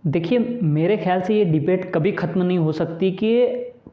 देखिए, मेरे ख़्याल से ये डिबेट कभी ख़त्म नहीं हो सकती कि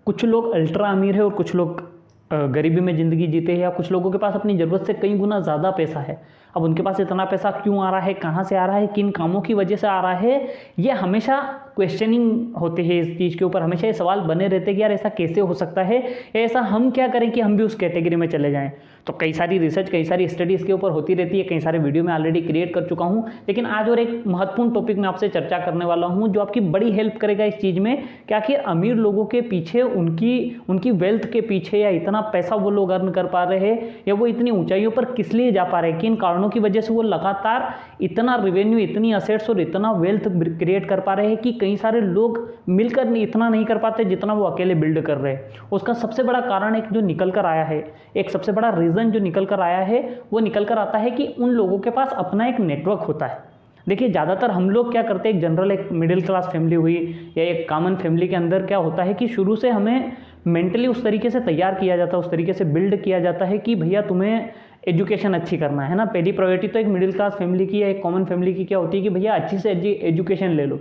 कुछ लोग अल्ट्रा अमीर है और कुछ लोग गरीबी में ज़िंदगी जीते हैं, या कुछ लोगों के पास अपनी ज़रूरत से कई गुना ज़्यादा पैसा है। अब उनके पास इतना पैसा क्यों आ रहा है, कहाँ से आ रहा है, किन कामों की वजह से आ रहा है, ये हमेशा क्वेश्चनिंग होते हैं इस चीज़ के ऊपर। हमेशा ये सवाल बने रहते हैं कि यार ऐसा कैसे हो सकता है, या ऐसा हम क्या करें कि हम भी उस कैटेगरी में चले जाएँ। तो कई सारी रिसर्च, कई सारी स्टडी इसके ऊपर होती रहती है, कई सारे वीडियो में ऑलरेडी क्रिएट कर चुका हूँ। लेकिन आज और एक महत्वपूर्ण टॉपिक मैं आपसे चर्चा करने वाला हूँ जो आपकी बड़ी हेल्प करेगा इस चीज़ में कि आखिर अमीर लोगों के पीछे, उनकी वेल्थ के पीछे, या इतना पैसा वो लोग अर्न कर पा रहे हैं, या वो इतनी ऊंचाइयों पर किस लिए जा पा रहे हैं, किन कारणों की वजह से वो लगातार इतना रेवेन्यू, इतनी असेट्स और इतना वेल्थ क्रिएट कर पा रहे हैं कि कई सारे लोग मिलकर इतना नहीं कर पाते जितना वो अकेले बिल्ड कर रहे हैं। उसका सबसे बड़ा कारण एक जो निकल कर आया है, एक सबसे बड़ा रीज़न जो निकल कर आया है, वो निकल कर आता है कि उन लोगों के पास अपना एक नेटवर्क होता है। देखिए, ज़्यादातर हम लोग क्या करते हैं, एक जनरल एक मिडिल क्लास फैमिली हुई या एक कॉमन फैमिली के अंदर क्या होता है कि शुरू से हमें मेंटली उस तरीके से तैयार किया जाता है, उस तरीके से बिल्ड किया जाता है कि भैया तुम्हें एजुकेशन अच्छी करना है ना। पहली प्रायोरिटी तो एक मिडिल क्लास फैमिली की या एक कॉमन फैमिली की क्या होती है कि भैया अच्छी से एजुकेशन ले लो।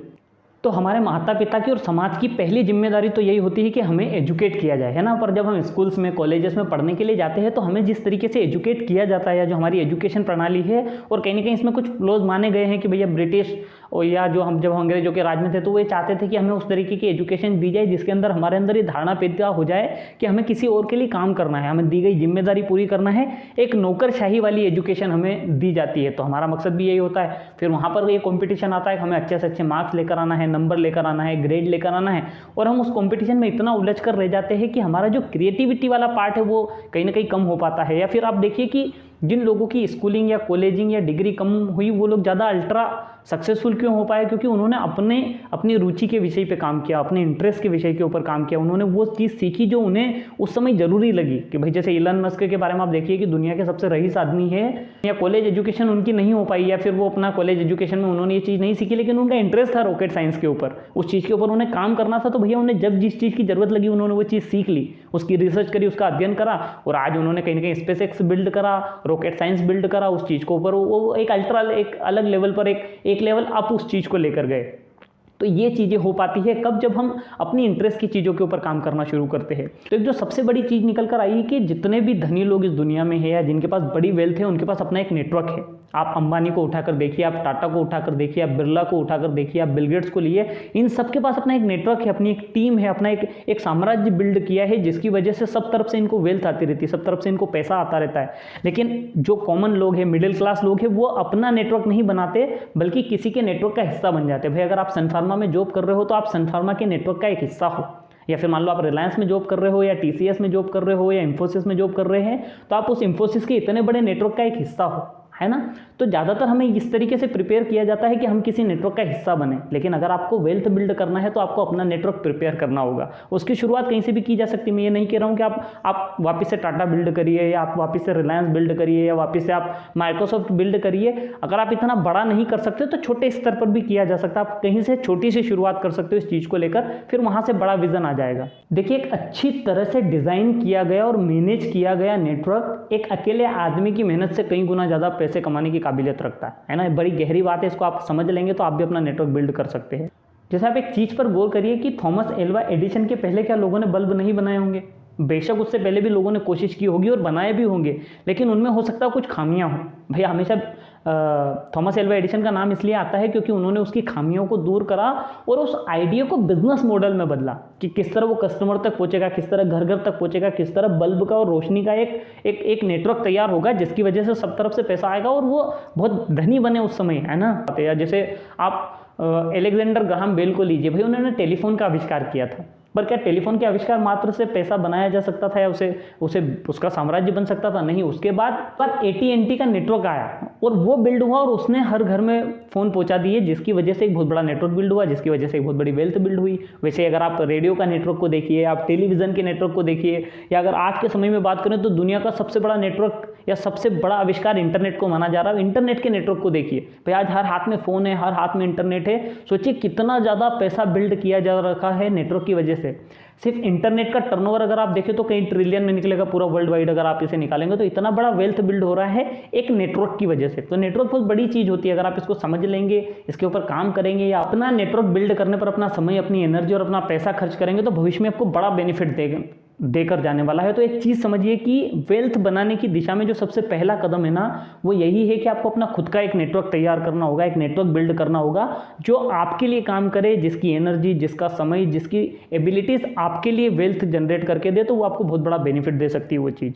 तो हमारे माता पिता की और समाज की पहली जिम्मेदारी तो यही होती है कि हमें एजुकेट किया जाए, है ना। पर जब हम स्कूल्स में, कॉलेजेस में पढ़ने के लिए जाते हैं तो हमें जिस तरीके से एजुकेट किया जाता है, या जो हमारी एजुकेशन प्रणाली है, और कहीं ना कहीं इसमें कुछ फ्लॉज माने गए हैं कि भैया ब्रिटिश और या जो हम जब अंग्रेजों के राज में थे तो वो चाहते थे कि हमें उस तरीके की एजुकेशन दी जाए जिसके अंदर हमारे अंदर ये धारणा पैदा हो जाए कि हमें किसी और के लिए काम करना है, हमें दी गई जिम्मेदारी पूरी करना है। एक नौकरशाही वाली एजुकेशन हमें दी जाती है, तो हमारा मकसद भी यही होता है। फिर वहाँ पर ये कॉम्पिटिशन आता है, हमें अच्छे से अच्छे मार्क्स लेकर आना है, नंबर लेकर आना है, ग्रेड लेकर आना है, और हम उस कंपटीशन में इतना उलझ कर रह जाते हैं कि हमारा जो क्रिएटिविटी वाला पार्ट है वो कहीं ना कहीं कम हो पाता है। या फिर आप देखिए कि जिन लोगों की स्कूलिंग या कॉलेजिंग या डिग्री कम हुई वो लोग ज़्यादा अल्ट्रा सक्सेसफुल क्यों हो पाए, क्योंकि उन्होंने अपनी रुचि के विषय पे काम किया, अपने इंटरेस्ट के विषय के ऊपर काम किया। उन्होंने वो चीज़ सीखी जो उन्हें उस समय ज़रूरी लगी। कि भाई जैसे इलन मस्क के बारे में आप देखिए कि दुनिया के सबसे रईस आदमी है, या कॉलेज एजुकेशन उनकी नहीं हो पाई, या फिर वो अपना कॉलेज एजुकेशन में उन्होंने ये चीज़ नहीं सीखी, लेकिन उनका इंटरेस्ट था रॉकेट साइंस के ऊपर, उस चीज़ के ऊपर उन्हें काम करना था। तो भैया उन्हें जब जिस चीज़ की ज़रूरत लगी उन्होंने वो चीज़ सीख ली, उसकी रिसर्च करी, उसका अध्ययन करा, और आज उन्होंने कहीं ना कहीं स्पेस एक्स बिल्ड करा, रॉकेट साइंस बिल्ड करा, उस चीज़ को ऊपर वो एक एक अलग लेवल पर एक लेवल अप उस चीज़ को लेकर गए। तो ये चीज़ें हो पाती है कब, जब हम अपनी इंटरेस्ट की चीज़ों के ऊपर काम करना शुरू करते हैं। तो एक जो सबसे बड़ी चीज़ निकल कर आई है कि जितने भी धनी लोग इस दुनिया में है या जिनके पास बड़ी वेल्थ है, उनके पास अपना एक नेटवर्क है। आप अंबानी को उठाकर देखिए, आप टाटा को उठाकर देखिए, आप बिरला को उठाकर देखिए, आप बिल गेट्स को लिए, इन सब के पास अपना एक नेटवर्क है, अपनी एक टीम है, अपना एक साम्राज्य बिल्ड किया है, जिसकी वजह से सब तरफ से इनको वेल्थ आती रहती है, सब तरफ से इनको पैसा आता रहता है। लेकिन जो कॉमन लोग हैं, मिडिल क्लास लोग हैं, वो अपना नेटवर्क नहीं बनाते बल्कि किसी के नेटवर्क का हिस्सा बन जाते हैं। भाई अगर आप सन फार्मा में जॉब कर रहे हो तो आप सन फार्मा के नेटवर्क का एक हिस्सा हो, या फिर मान लो आप रिलायंस में जॉब कर रहे हो, या टीसीएस में जॉब कर रहे हो, या इंफोसिस में जॉब कर रहे हैं, तो आप उस इंफोसिस के इतने बड़े नेटवर्क का एक हिस्सा हो, है ना। तो ज़्यादातर हमें इस तरीके से प्रिपेयर किया जाता है कि हम किसी नेटवर्क का हिस्सा बने। लेकिन अगर आपको वेल्थ बिल्ड करना है तो आपको अपना नेटवर्क प्रिपेयर करना होगा। उसकी शुरुआत कहीं से भी की जा सकती है। मैं ये नहीं कह रहा हूँ कि आप वापस से टाटा बिल्ड करिए, या आप वापस से रिलायंस बिल्ड करिए, या वापस से आप माइक्रोसॉफ्ट बिल्ड करिए। अगर आप इतना बड़ा नहीं कर सकते तो छोटे स्तर पर भी किया जा सकता है। आप कहीं से छोटी सी शुरुआत कर सकते हो इस चीज़ को लेकर, फिर वहाँ से बड़ा विजन आ जाएगा। देखिए, एक अच्छी तरह से डिज़ाइन किया गया और मैनेज किया गया नेटवर्क एक अकेले आदमी की मेहनत से कई गुना ज़्यादा पैसे कमाने की काबिलियत रखता है ना। बड़ी गहरी बात है, इसको आप समझ लेंगे तो आप भी अपना नेटवर्क बिल्ड कर सकते हैं। जैसे आप एक चीज़ पर गौर करिए कि थॉमस एल्वा एडिसन के पहले क्या लोगों ने बल्ब नहीं बनाए होंगे? बेशक उससे पहले भी लोगों ने कोशिश की होगी और बनाए भी होंगे, लेकिन उनमें हो सकता है कुछ खामियां हों। भैया हमेशा थॉमस एल्वा एडिसन का नाम इसलिए आता है क्योंकि उन्होंने उसकी खामियों को दूर करा और उस आइडिया को बिजनेस मॉडल में बदला कि किस तरह वो कस्टमर तक पहुंचेगा, किस तरह घर घर तक पहुंचेगा, किस तरह बल्ब का और रोशनी का एक नेटवर्क तैयार होगा, जिसकी वजह से सब तरफ से पैसा आएगा और वो बहुत धनी बने उस समय, है ना। जैसे आप एलेक्जेंडर ग्राहम बेल को लीजिए, भाई उन्होंने टेलीफोन का आविष्कार किया था, पर क्या टेलीफोन के आविष्कार मात्र से पैसा बनाया जा सकता था या उसका साम्राज्य बन सकता था? नहीं। उसके बाद AT&T का नेटवर्क आया और वो बिल्ड हुआ और उसने हर घर में फ़ोन पहुंचा दिए, जिसकी वजह से एक बहुत बड़ा नेटवर्क बिल्ड हुआ, जिसकी वजह से एक बहुत बड़ी वेल्थ बिल्ड हुई। वैसे अगर आप रेडियो का नेटवर्क को देखिए, आप टेलीविज़न के नेटवर्क को देखिए, या अगर आज के समय में बात करें तो दुनिया का सबसे बड़ा नेटवर्क या सबसे बड़ा आविष्कार इंटरनेट को माना जा रहा है। इंटरनेट के नेटवर्क को देखिए भाई, आज हर हाथ में फ़ोन है, हर हाथ में इंटरनेट है। सोचिए कितना ज़्यादा पैसा बिल्ड किया जा रखा है नेटवर्क की वजह से। सिर्फ इंटरनेट का टर्नओवर अगर आप देखें तो कई ट्रिलियन में निकलेगा पूरा वर्ल्ड वाइड, अगर आप इसे निकालेंगे तो इतना बड़ा वेल्थ बिल्ड हो रहा है एक नेटवर्क की वजह से। तो नेटवर्क बहुत बड़ी चीज़ होती है, अगर आप इसको समझ लेंगे, इसके ऊपर काम करेंगे या अपना नेटवर्क बिल्ड करने पर अपना समय, अपनी एनर्जी और अपना पैसा खर्च करेंगे तो भविष्य में आपको बड़ा बेनिफिट देकर जाने वाला है। तो एक चीज़ समझिए कि वेल्थ बनाने की दिशा में जो सबसे पहला कदम है ना, वो यही है कि आपको अपना खुद का एक नेटवर्क तैयार करना होगा, एक नेटवर्क बिल्ड करना होगा जो आपके लिए काम करे, जिसकी एनर्जी, जिसका समय, जिसकी एबिलिटीज़ आपके लिए वेल्थ जनरेट करके दे, तो वो आपको बहुत बड़ा बेनिफिट दे सकती है वो चीज़।